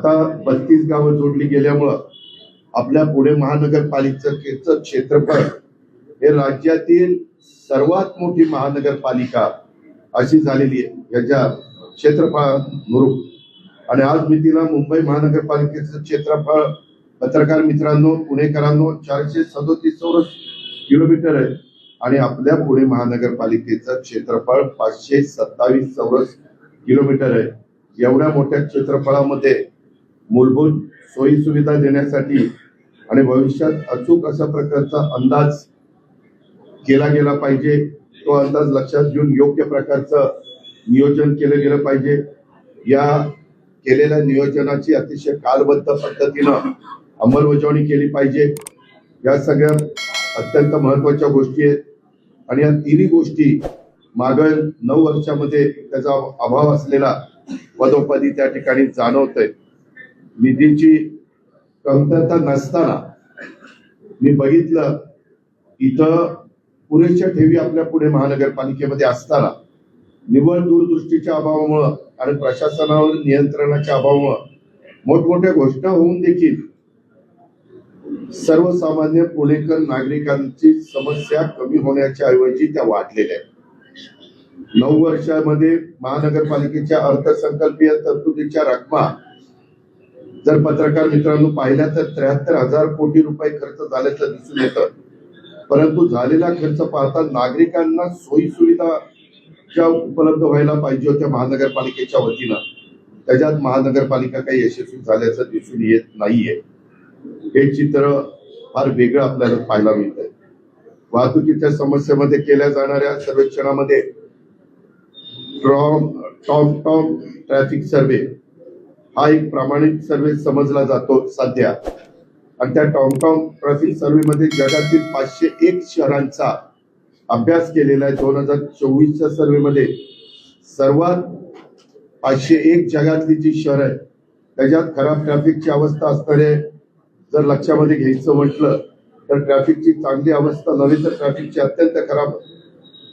आता 32 गावं जोडली गेल्यामुळं आपल्या पुणे महानगरपालिकेचं क्षेत्रफळ हे राज्यातील सर्वात मोठी महानगरपालिका अशी झालेली आहे याच्या क्षेत्रफळानुरूप. आणि आज मी तिला मुंबई महानगरपालिकेचं क्षेत्रफळ पत्रकार मित्रांनो, पुणेकरांनो 437 चौरस किलोमीटर आहे आणि आपल्या पुणे महानगरपालिकेचं क्षेत्रफळ 527 चौरस किलोमीटर आहे. एवढ्या मोठ्या क्षेत्रफळामध्ये मूलभूत सोयी सुविधा देण्यासाठी आणि भविष्यात अचूक अशा प्रकारचा अंदाज केला गेला पाहिजे. तो अंदाज लक्षात घेऊन योग्य प्रकारचं नियोजन केलं गेलं पाहिजे. या केलेल्या नियोजनाची अतिशय कालबद्ध पद्धतीनं अंमलबजावणी केली पाहिजे. या सगळ्या अत्यंत महत्वाच्या गोष्टी आहेत आणि या तिन्ही गोष्टी मागील 9 वर्षामध्ये त्याचा अभाव असलेला पदोपदी त्या ठिकाणी जाणवतोय. निधीची कमतरता नसताना मी बघितलं इथं पुरेशा ठेवी आपल्या पुणे महानगरपालिकेमध्ये असताना निव्वळ दूरदृष्टीच्या अभावामुळं आणि प्रशासनावर नियंत्रणाच्या अभावामुळं मोठमोठ्या घोषणा होऊन देखील सर्वसामान्य पुणेकर नागरिकांची समस्या कमी होण्याच्या ऐवजी त्या वाढलेल्या आहेत. 9 वर्षामध्ये महानगरपालिकेच्या अर्थसंकल्पीय तरतुदीच्या रकमा जर पत्रकार मित्रांनो पाहिल्या तर 73,000 कोटी रुपये खर्च झाल्याचं दिसून येतं. परंतु झालेला खर्च पाहता नागरिकांना सोयी सुविधा ज्या उपलब्ध व्हायला पाहिजे होत्या महानगरपालिकेच्या वतीनं त्याच्यात महानगरपालिका काही यशस्वी झाल्याचं दिसून येत नाहीये. हे चित्र फार वेगळं आपल्याला पाहायला मिळतंय. वाहतुकीच्या समस्येमध्ये केल्या जाणाऱ्या सर्वेक्षणामध्ये टॉम ट्रॅफिक सर्वे हा एक प्रामाणिक सर्वे समजला जातो सध्या. आणि त्या टॉम ट्रॅफिक सर्वे मध्ये जगातील 501 शहरांचा अभ्यास केलेला आहे. 2024च्या सर्वे मध्ये सर्वात 501 जगातली जी शहर आहे त्याच्यात खराब ट्रॅफिकची अवस्था असणारे जर लक्षामध्ये घ्यायचं म्हटलं तर ट्रॅफिकची चांगली अवस्था नव्हे तर ट्रॅफिकची अत्यंत खराब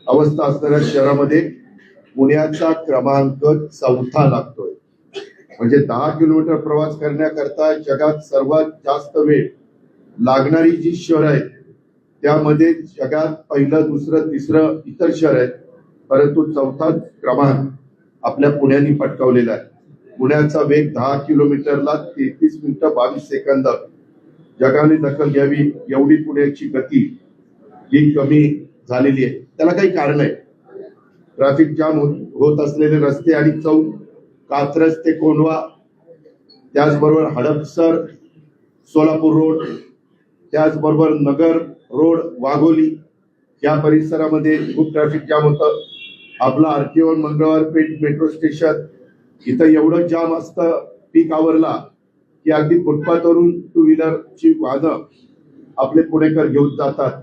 अवस्था असणाऱ्या शहरामध्ये पुण्याचा क्रमांक 4था लागतोय. म्हणजे 10 किलोमीटर प्रवास करण्याकरता जगात सर्वात जास्त वेळ लागणारी जी शहर आहेत त्यामध्ये जगात पहिलं, दुसरं, तिसरं इतर शहर आहेत. परंतु 4था क्रमांक आपल्या पुण्याने पटकावलेला आहे. पुण्याचा वेग 10 किलोमीटरला 33 मिनिटं 22 सेकंद. जगाने दखल घ्यावी एवढी पुण्याची गती ही कमी झालेली आहे. त्याला काही कारण आहे. ट्रॅफिक जाम होत असलेले रस्ते आणि चौक, कात्रज ते कोंढवा, त्याचबरोबर हडपसर सोलापूर रोड, त्याचबरोबर नगर रोड वाघोली या परिसरामध्ये खूप ट्रॅफिक जाम होतं. आपला RTO Mangalwar Peth metro station इथं एवढं जाम असतं पीक आवरला की अगदी फुटपाथवरून 2 व्हीलरची वाहनं आपले पुणेकर घेऊन जातात.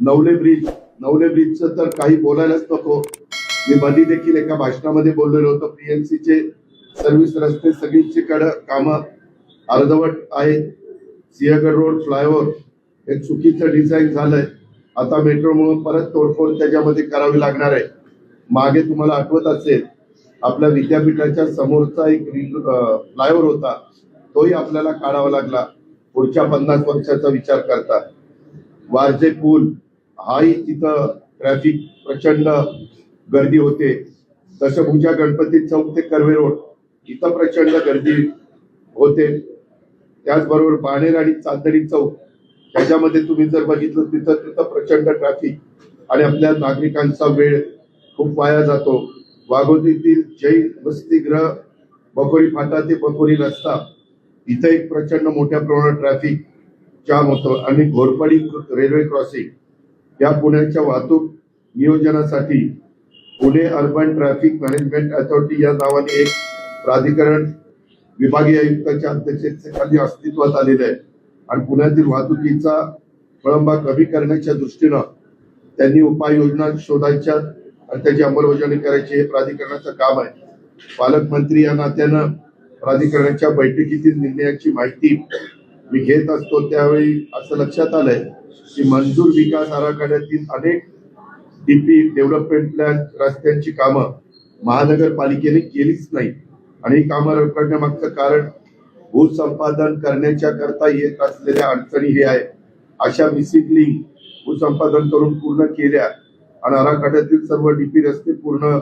नवले ब्रिजचं तर काही बोलायलाच नको. मी मध्ये देखील एका भाषणामध्ये बोललेलो होतो. पीएमसीचे सर्व्हिस रस्ते सगळीकडे कामं अर्धवट आहेत. सिंहगड रोड फ्लायओव्हर हे चुकीचं डिझाईन झालंय. आता मेट्रोमुळे परत तोडफोड त्याच्यामध्ये करावी लागणार आहे. मागे तुम्हाला आठवत असेल आपल्या विद्यापीठाच्या समोरचा एक फ्लायओव्हर होता, तोही आपल्याला काढावा लागला पुढच्या 50 वर्षाचा विचार करता. वारजे पूल हाही तिथं ट्रॅफिक प्रचंड गर्दी होते. दशभुजा गणपती चौक ते कर्वे रोड इथं प्रचंड गर्दी होते. त्याचबरोबर बाणेर आणि चांदणी चौक त्याच्यामध्ये तुम्ही जर बघितलं तिथं प्रचंड ट्रॅफिक आणि आपल्या नागरिकांचा वेळ खूप वाया जातो. वाघोलीतील जैन वसतिगृह बकोरी फाटा ते बकोरी रस्ता इथं एक प्रचंड मोठ्या प्रमाणात ट्रॅफिक जाम होतो. आणि घोरपडी रेल्वे क्रॉसिंग या पुण्याच्या वाहतूक नियोजनासाठी Pune urban traffic management authority या नावाने एक प्राधिकरण विभागीय आयुक्ताच्या अध्यक्षतेखाली अस्तित्वात आलेलं आहे. आणि पुण्यातील वाहतुकीचा खोळंबा कमी करण्याच्या दृष्टीनं त्यांनी उपाययोजना शोधायच्या आणि त्याची अंमलबजावणी करायची हे प्राधिकरणाचं काम आहे. पालकमंत्री या नात्यानं प्राधिकरणाच्या बैठकीतील निर्णयाची माहिती मी घेत असतो. त्यावेळी असं लक्षात आलंय की मंजूर विकास आराखड्यातील अनेक डीपी डेव्हलपमेंट प्लॅन रस्त्यांची कामं महानगरपालिकेने केलीच नाही. आणि ही कामं रखडण्यामागचं कारण भूसंपादन करण्याच्या करता येत असलेल्या अडचणी हे आहे. अशा मिसिंग लिंक भूसंपादन करून पूर्ण केल्या आणि आराखड्यातील सर्व डीपी रस्ते पूर्ण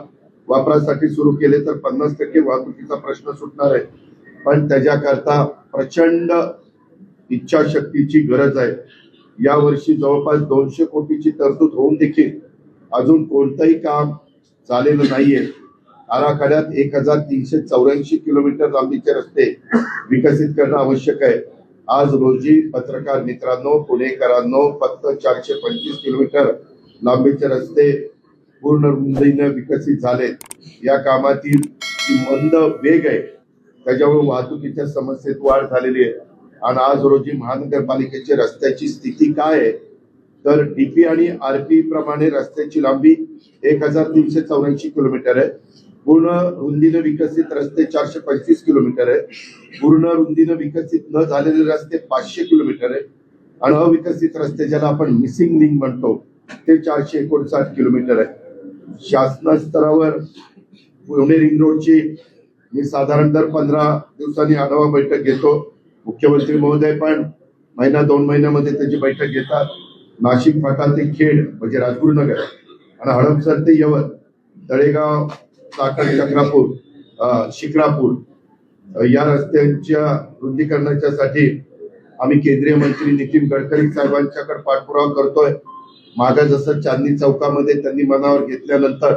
वापरासाठी सुरू केले तर 50% वाहतुकीचा प्रश्न सुटणार आहे. पण त्याच्याकरता प्रचंड इच्छाशक्तीची गरज आहे. यावर्षी जवळपास 200 कोटीची तरतूद होऊन देखील अजून कोणतंही काम झालेलं नाहीये. आराखड्यात 1384 किलोमीटर लांबीचे रस्ते विकसित करणं आवश्यक आहे. आज रोजी पत्रकार मित्रांनो, पुणेकरांनो, फक्त 425 किलोमीटर लांबीचे रस्ते पूर्ण रुंदीने विकसित झाले. या कामातील जी मंद वेग आहे त्याच्यामुळे वाहतुकीच्या समस्येत वाढ झालेली आहे. आणि आज रोजी महानगरपालिकेच्या रस्त्याची स्थिती काय आहे तर डीपी आणि आरपी प्रमाणे रस्त्याची लांबी 1384 किलोमीटर आहे. पूर्ण रुंदीने विकसित रस्ते 425 किलोमीटर आहे. पूर्ण रुंदीने विकसित न झालेले रस्ते 500 किलोमीटर आहे. आणि अविकसित रस्ते ज्याला आपण मिसिंग लिंक म्हणतो ते 459 किलोमीटर आहे. शासन स्तरावर पुणे रिंग रोडची मी साधारण दर 15 दिवसांनी आढावा बैठक घेतो. मुख्यमंत्री महोदय पण महिना 2 महिन्यामध्ये त्याची बैठक घेतात. नाशिक फाटा ते खेड म्हणजे राजगुरुनगर आणि हडपसर ते यवत, तळेगाव, चाकण, चक्रापूर, शिक्रापूर या रस्त्यांच्या रुंदीकरणाच्यासाठी आम्ही केंद्रीय मंत्री नितीन गडकरी साहेबांच्याकडे पाठपुरावा करतोय. मागे जसं चांदणी चौकामध्ये त्यांनी मनावर घेतल्यानंतर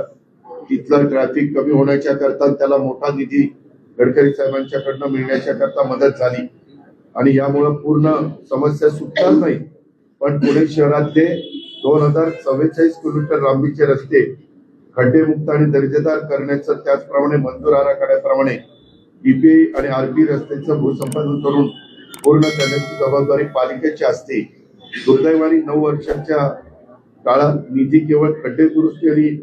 तिथलं ट्रॅफिक कमी होण्याच्या करता त्याला मोठा निधी गडकरी साहेबांच्याकडनं मिळण्याच्या करता मदत झाली आणि यामुळे पूर्ण समस्या सुटणार नाही. पण पुणे शहरातले 2044 किलोमीटर लांबीचे रस्ते खड्डेमुक्त आणि दर्जेदार करण्याचं त्याचप्रमाणे मंजूर आराखड्याप्रमाणे डीपी आणि आरपी रस्त्याचं भूसंपादन करून पूर्ण करण्याची जबाबदारी पालिकेची असते. दुर्दैवाने 9 वर्षाच्या काळात निधी केवळ खड्डे दुरुस्ती आणि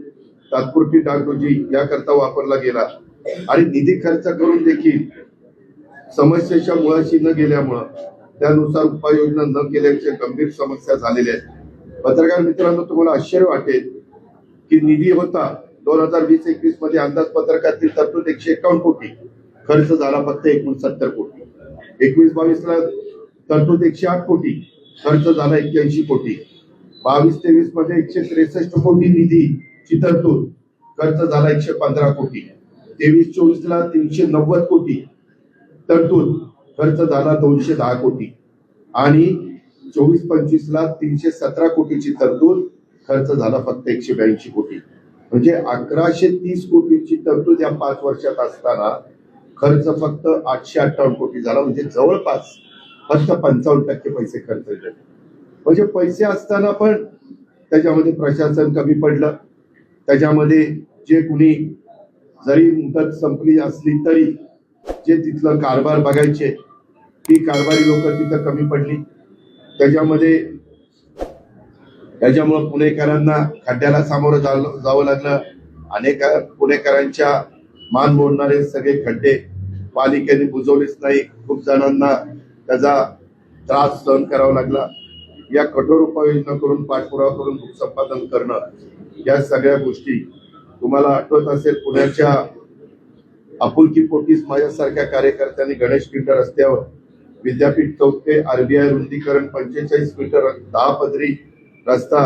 तात्पुरती डागडुजी याकरता वापरला गेला आणि निधी खर्च करून देखील समस्येच्या मुळाशी न गेल्यामुळं त्यानुसार उपाययोजना न केल्याच्या गंभीर समस्या झालेल्या आहेत. पत्रकार मित्रांनो, तुम्हाला आश्चर्य वाटेल की निधी होता 2020-21 मध्ये अंदाजपत्रकातील तरतूद 151 कोटी, खर्च झाला फक्त 69 कोटी. 21-22 ला तरतूद 108 कोटी, खर्च झाला 81 कोटी. 22-23 मध्ये 163 कोटी निधीची तरतूद, खर्च झाला 115 कोटी. 23-24 ला 390 कोटी तरतूद, खर्च झाला 210 कोटी आणि 24-25 ला 317 कोटीची तरतूद, खर्च झाला फक्त 182 कोटी. म्हणजे 1130 कोटीची तरतूद या 5 वर्षात असताना खर्च फक्त 858 कोटी झाला. म्हणजे जवळपास फक्त 55% पैसे खर्च झाले. म्हणजे पैसे असताना पण त्याच्यामध्ये प्रशासन कमी पडलं. त्याच्यामध्ये जे कुणी जरी मुदत संपली असली तरी जे तिथलं कारभार बघायचे ती कारभारी लोक तिथं कमी पडली. त्याच्यामुळे पुणेकरांना खड्ड्याला सामोरं जावं लागलं. अनेक पुणेकरांच्या मान मोडणारे सगळे खड्डे पालिकेने बुजवलेच नाही. खूप जणांना त्याचा त्रास सहन करावा लागला. या कठोर उपाययोजना करून पाठपुरावा करून भूसंपादन करणं या सगळ्या गोष्टी तुम्हाला आठवत असेल. पुण्याच्या आपुलकी पोटीस माझ्यासारख्या कार्यकर्त्यांनी गणेश खिंड रस्त्यावर विद्यापीठ चौक ते आरबीआय रुंदीकरण 45 मीटर 10 पदरी रस्ता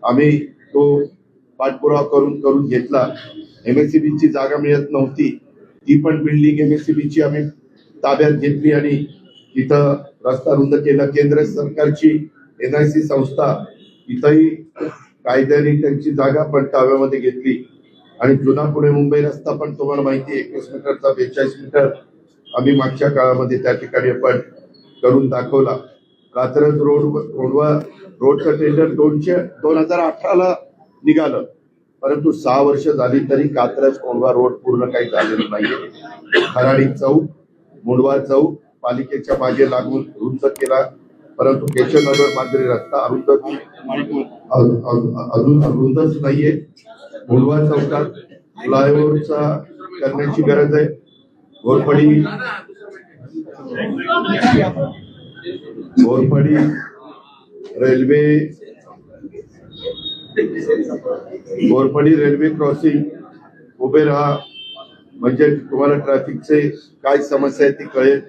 आम्ही तो पाठपुरावा करून घेतला. एमएससीबीची जागा मिळत नव्हती, ती पण बिल्डिंग एमएससीबीची आम्ही ताब्यात घेतली आणि तिथं रस्ता रुंद केला. केंद्र सरकारची NIC संस्था इथंही कायद्याने त्यांची जागा पण ताब्यामध्ये घेतली आणि जुना पुणे मुंबई रस्ता पण तुम्हाला माहिती 21 मीटरचा 42 मीटर आम्ही मागच्या काळामध्ये त्या ठिकाणी आपण करून दाखवला. कात्रज रोडचं टेंडर 2018 ला निघालं, परंतु 6 वर्ष झाली तरी कात्रज कोंढवा रोड पूर्ण काही झालेलं नाहीये. खराडी चौक, मुंडवा चौक पालिकेच्या मागे लागून रुंद केला, परंतु केशवनगर मांजरी रस्ता अजून रुंदच नाहीये. मुंडवा चौकात फ्लायओव्हरचा करण्याची गरज आहे. घोरपडी रेल्वे क्रॉसिंग उभे राहा म्हणजे तुम्हाला ट्रॅफिकचे काय समस्या आहे ती कळेल.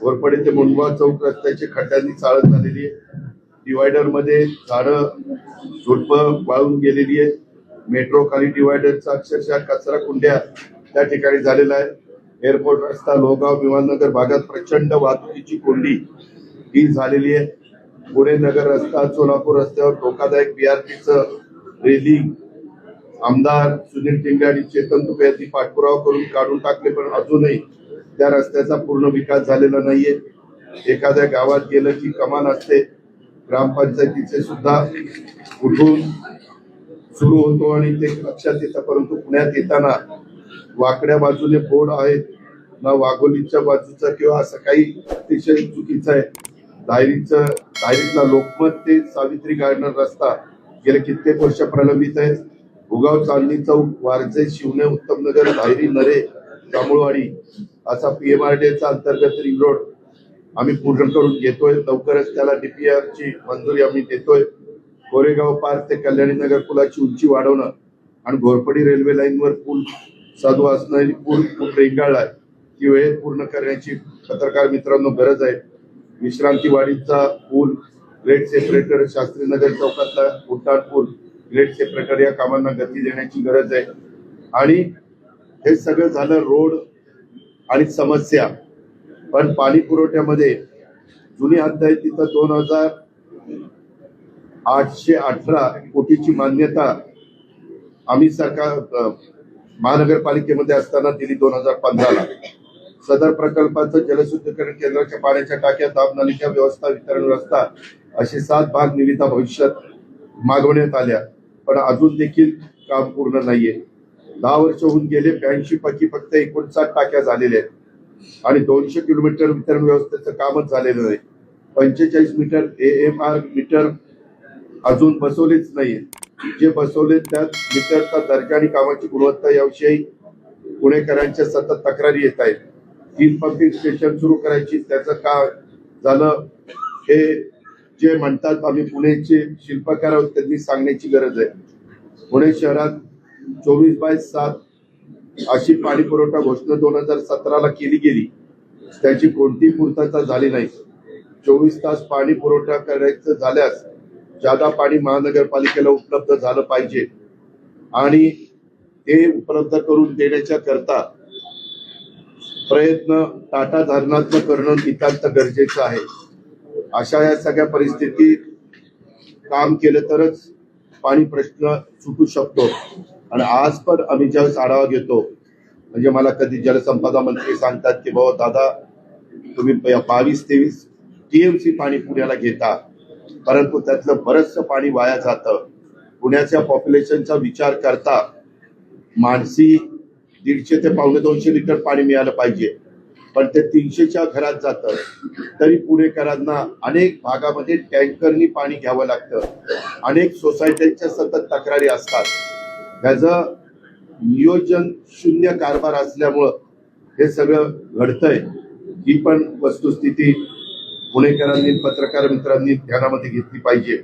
घोरपडे ते मुंडवा चौक रस्त्याची खड्ड्यांनी चाळत झालेली आहे. डिवायडर मध्ये झाडं झुडपं वाळून गेलेली आहे. मेट्रो खाली डिवायडरचा अक्षरशः कचरा कुंड्या त्या ठिकाणी झालेला आहे. एअरपोर्ट रस्ता लोहगाव विमाननगर भागात प्रचंड वाहतुकीची कोंडी ही झालेली आहे. पुणे नगर रस्ता सोलापूर रस्त्यावर धोकादायक बीआरटीचं रेलिंग आमदार सुनील टिंगे आणि चेतन तुपे यांनी पाठपुरावा करून काढून टाकले, पण अजूनही त्या रस्त्याचा पूर्ण विकास झालेला नाहीये. एखाद्या गावात गेलं की कमान असते, ग्रामपंचायतीचे सुद्धा उठून सुरू होतो आणि ते लक्षात येतं. परंतु पुण्यात येताना वाकड्या बाजूने बोर्ड आहेत ना, वाघोलीच्या बाजूचा किंवा असं काही अतिशय चुकीचं आहे. दायरीतला लोकमत ते सावित्री गार्डन रस्ता गेले कित्येक वर्ष प्रलंबित आहे. उगाव चांदणी चौक वारजे शिवने उत्तमनगर धायरी नरे जांभूळवाडी असा पीएमआरडीएचा अंतर्गत रिंग रोड आम्ही पूर्ण करून घेतोय. लवकरच त्याला डीपीआर ची मंजुरी आम्ही देतोय. कोरेगाव पार्क ते कल्याणी नगर पुलाची उंची वाढवणं आणि घोरपडी रेल्वे लाईनवर पूल साधू असणारी पूल रेंगाळलाय ती वेळेत पूर्ण करण्याची पत्रकार मित्रांनो गरज आहे. विश्रांतीवाडीचा पूल, ग्रेट सेपरेटर, शास्त्रीनगर चौकातला उड्डाण पूल, ग्रेट सेपरेटर या कामांना गती देण्याची गरज आहे. आणि हे सगळं झालं रोड आणि समस्या, पण पाणी पुरवठ्यामध्ये जुनी हद्द आहे तिथं 2818 कोटीची मान्यता आम्ही सरकार महानगरपालिकेमध्ये असताना दिली 2015ला. सदर प्रकल्पाचं जलशुद्धीकरण केंद्राच्या पाण्याच्या टाक्या, दाबनालीच्या व्यवस्था, वितरण व्यवस्था असे 7 भाग निविदा भविष्यात मागवण्यात आल्या, पण अजून देखील काम पूर्ण नाहीये. 10 वर्ष होऊन गेले, 82 पैकी फक्त 59 टाक्या झालेल्या आहेत आणि 200 किलोमीटर वितरण व्यवस्थेचं कामच झालेलं नाही. 45 मीटर AMR मीटर अजून बसवलेच नाहीये. जे बसवले त्यात मीटरचा दर्जा आणि कामाची गुणवत्ता याविषयी पुणेकरांच्या सतत तक्रारी येत आहेत. 3 पंपिंग स्टेशन सुरू करायची, त्याचं का झालं हे जे म्हणतात आम्ही पुणेचे शिल्पकार आहोत त्यांनी सांगण्याची गरज आहे. पुणे शहरात 24/7 अशी पाणी पुरवठा घोषणा 2017ला केली गेली, त्याची कोणतीही पूर्तता झाली नाही. 24 तास पाणी पुरवठा करायचं झाल्यास जादा पाणी महानगरपालिकेला उपलब्ध झालं पाहिजे आणि ते उपलब्ध करून देण्याच्या करता प्रयत्न टाटा धरणातनं करणं नितांत गरजेचं आहे. अशा या सगळ्या परिस्थितीत काम केलं तरच पाणी प्रश्न सुटू शकतो. आणि आज पण आम्ही ज्यावेळेस आढावा घेतो, म्हणजे मला कधी जलसंपदा मंत्री सांगतात की बाबा दादा तुम्ही 22-23 TMC पाणी पुण्याला घेता, परंतु त्यातलं बरचसं पाणी वाया जातं. पुण्याच्या पॉप्युलेशनचा विचार करता माणसी 150 ते 250 लिटर पाणी मिळालं पाहिजे, पण ते 300च्या घरात जातं. तरी पुणेकरांना अनेक भागामध्ये टँकरनी पाणी घ्यावं लागतं. अनेक सोसायट्यांच्या सतत तक्रारी असतात. त्याचं नियोजन शून्य कारभार असल्यामुळं हे सगळं घडतंय. ही पण वस्तुस्थिती पुणेकरांनी, पत्रकार मित्रांनी ध्यानामध्ये घेतली पाहिजे.